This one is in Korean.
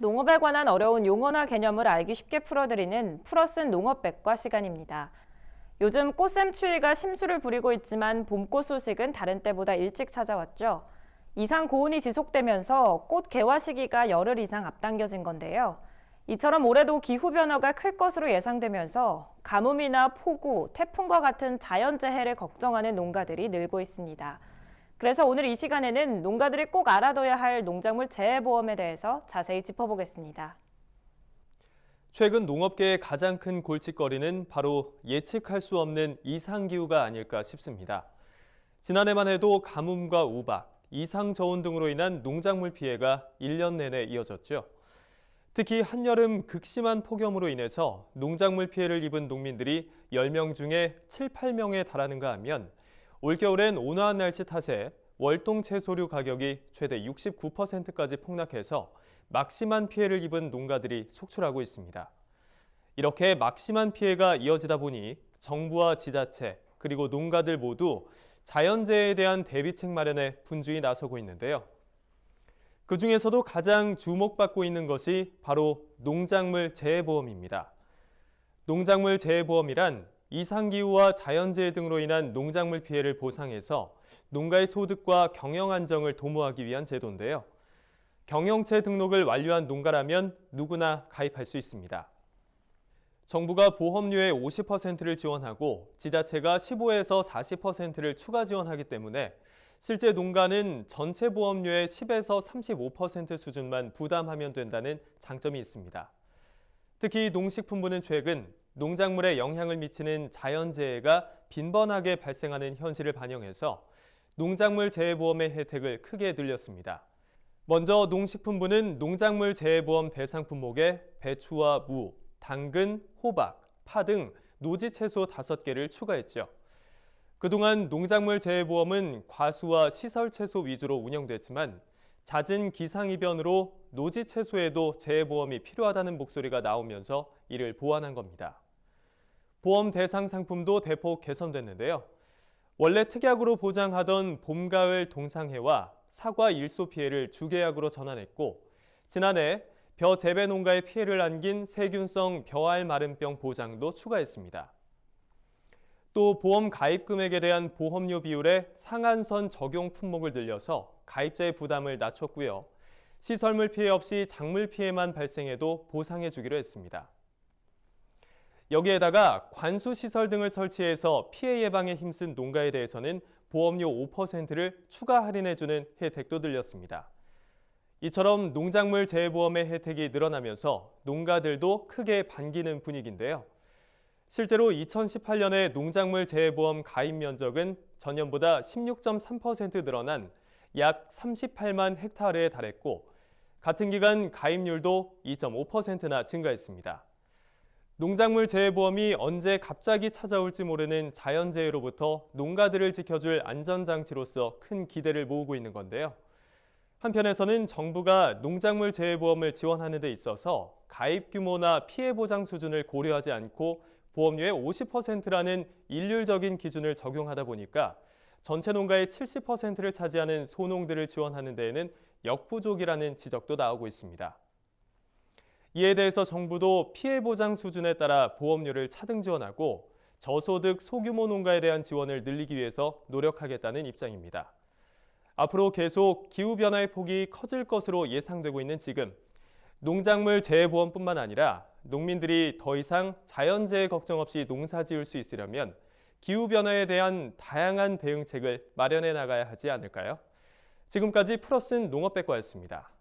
농업에 관한 어려운 용어나 개념을 알기 쉽게 풀어드리는 풀어쓴 농업백과 시간입니다. 요즘 꽃샘 추위가 심수를 부리고 있지만 봄꽃 소식은 다른 때보다 일찍 찾아왔죠. 이상 고온이 지속되면서 꽃 개화 시기가 열흘 이상 앞당겨진 건데요. 이처럼 올해도 기후변화가 클 것으로 예상되면서 가뭄이나 폭우, 태풍과 같은 자연재해를 걱정하는 농가들이 늘고 있습니다. 그래서 오늘 이 시간에는 농가들이 꼭 알아둬야 할 농작물 재해보험에 대해서 자세히 짚어보겠습니다. 최근 농업계의 가장 큰 골칫거리는 바로 예측할 수 없는 이상기후가 아닐까 싶습니다. 지난해만 해도 가뭄과 우박, 이상저온 등으로 인한 농작물 피해가 1년 내내 이어졌죠. 특히 한여름 극심한 폭염으로 인해서 농작물 피해를 입은 농민들이 10명 중에 7, 8명에 달하는가 하면 올겨울엔 온화한 날씨 탓에 월동 채소류 가격이 최대 69%까지 폭락해서 막심한 피해를 입은 농가들이 속출하고 있습니다. 이렇게 막심한 피해가 이어지다 보니 정부와 지자체 그리고 농가들 모두 자연재해에 대한 대비책 마련에 분주히 나서고 있는데요. 그중에서도 가장 주목받고 있는 것이 바로 농작물 재해보험입니다. 농작물 재해보험이란 이상기후와 자연재해 등으로 인한 농작물 피해를 보상해서 농가의 소득과 경영 안정을 도모하기 위한 제도인데요. 경영체 등록을 완료한 농가라면 누구나 가입할 수 있습니다. 정부가 보험료의 50%를 지원하고 지자체가 15에서 40%를 추가 지원하기 때문에 실제 농가는 전체 보험료의 10에서 35% 수준만 부담하면 된다는 장점이 있습니다. 특히 농식품부는 최근 농작물에 영향을 미치는 자연재해가 빈번하게 발생하는 현실을 반영해서 농작물 재해보험의 혜택을 크게 늘렸습니다. 먼저 농식품부는 농작물 재해보험 대상 품목에 배추와 무, 당근, 호박, 파 등 노지 채소 5개를 추가했죠. 그동안 농작물 재해보험은 과수와 시설 채소 위주로 운영됐지만 잦은 기상이변으로 노지 채소에도 재해보험이 필요하다는 목소리가 나오면서 이를 보완한 겁니다. 보험 대상 상품도 대폭 개선됐는데요. 원래 특약으로 보장하던 봄, 가을 동상해와 사과 일소 피해를 주계약으로 전환했고 지난해 벼 재배 농가에 피해를 안긴 세균성 벼알 마름병 보장도 추가했습니다. 또 보험 가입 금액에 대한 보험료 비율의 상한선 적용 품목을 늘려서 가입자의 부담을 낮췄고요. 시설물 피해 없이 작물 피해만 발생해도 보상해 주기로 했습니다. 여기에다가 관수시설 등을 설치해서 피해 예방에 힘쓴 농가에 대해서는 보험료 5%를 추가 할인해주는 혜택도 늘렸습니다. 이처럼 농작물 재해보험의 혜택이 늘어나면서 농가들도 크게 반기는 분위기인데요. 실제로 2018년에 농작물 재해보험 가입 면적은 전년보다 16.3% 늘어난 약 38만 헥타르에 달했고 같은 기간 가입률도 2.5%나 증가했습니다. 농작물 재해보험이 언제 갑자기 찾아올지 모르는 자연재해로부터 농가들을 지켜줄 안전장치로서 큰 기대를 모으고 있는 건데요. 한편에서는 정부가 농작물 재해보험을 지원하는 데 있어서 가입 규모나 피해 보장 수준을 고려하지 않고 보험료의 50%라는 일률적인 기준을 적용하다 보니까 전체 농가의 70%를 차지하는 소농들을 지원하는 데에는 역부족이라는 지적도 나오고 있습니다. 이에 대해서 정부도 피해 보장 수준에 따라 보험료를 차등 지원하고 저소득 소규모 농가에 대한 지원을 늘리기 위해서 노력하겠다는 입장입니다. 앞으로 계속 기후변화의 폭이 커질 것으로 예상되고 있는 지금, 농작물 재해보험뿐만 아니라 농민들이 더 이상 자연재해 걱정 없이 농사 지을 수 있으려면 기후변화에 대한 다양한 대응책을 마련해 나가야 하지 않을까요? 지금까지 풀어쓴 농업백과였습니다.